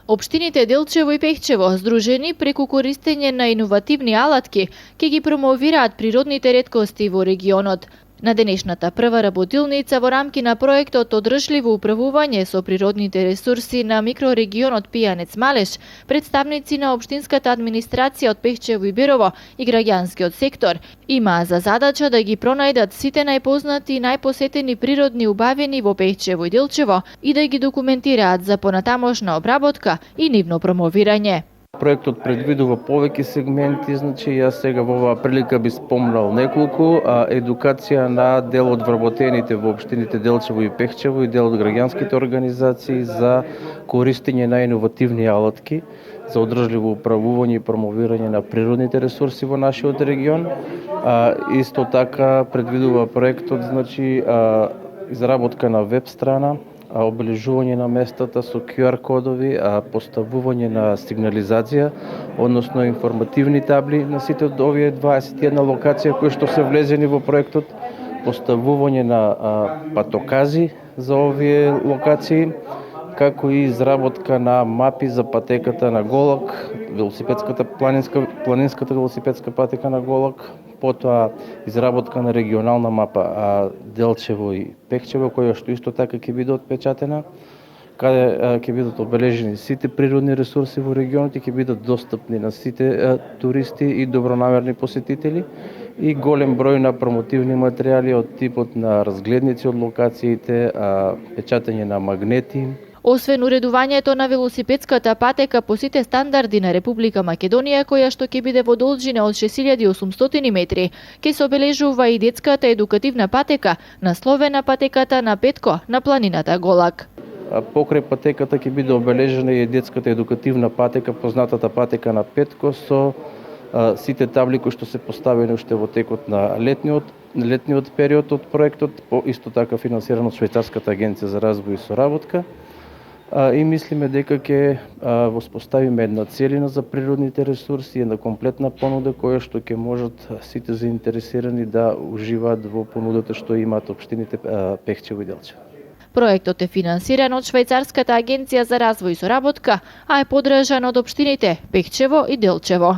Општините Делчево и Пехчево, здружени преку користење на иновативни алатки, ќе ги промовираат природните реткости во регионот. На денешната прва работилница во рамки на проектот Одржливо управување со природните ресурси на микрорегионот Пијанец Малеш, представници на општинската администрација од Пехчево и Берово и граѓанскиот сектор имаа за задача да ги пронајдат сите најпознати и најпосетени природни убавини во Пехчево и Делчево и да ги документираат за понатамошна обработка и нивно промовирање. Проектот предвидува повеќе сегменти, значи јас сега во оваа прилика би спомнал неколку. Едукација на дел од вработените во општините Делчево и Пехчево и дел од граѓанските организации за користење на иновативни алатки за одржливо управување и промовирање на природните ресурси во нашиот регион. Исто така предвидува проектот, значи изработка на веб страна, обележување на местата со QR кодови, поставување на сигнализација, односно информативни табли на сите од овие 21 локација кои што се влезени во проектот, поставување на патокази за овие локации, како и изработка на мапи за патеката на Голак, планинската велосипедска патека на Голак, потоа изработка на регионална мапа Делчево и Пехчево, која што исто така ќе биде отпечатена, каде ќе бидат обележени сите природни ресурси во регионот и ќе бидат достапни на сите туристи и добронамерни посетители и голем број на промотивни материјали од типот на разгледници од локациите, печатање на магнети. Освен уредувањето на велосипедската патека по сите стандарди на Република Македонија, која што ќе биде во должина од 6800 метри, ќе се обележува и детската едукативна патека, насловена патеката на Петко на планината Голак. Покрај патеката ќе биде обележена и детската едукативна патека, познатата патека на Петко, со сите табли кои што се поставени уште во текот на летниот период од проектот, исто така финансирано од Швајцарската агенција за развој и соработка. И мислиме дека ќе воспоставиме една целина за природните ресурси, една комплетна понуда која што ќе можат сите заинтересирани да уживаат во понудата што имаат општините Пехчево и Делчево. Проектот е финансиран од Швајцарската агенција за развој и соработка, а е поддржан од општините Пехчево и Делчево.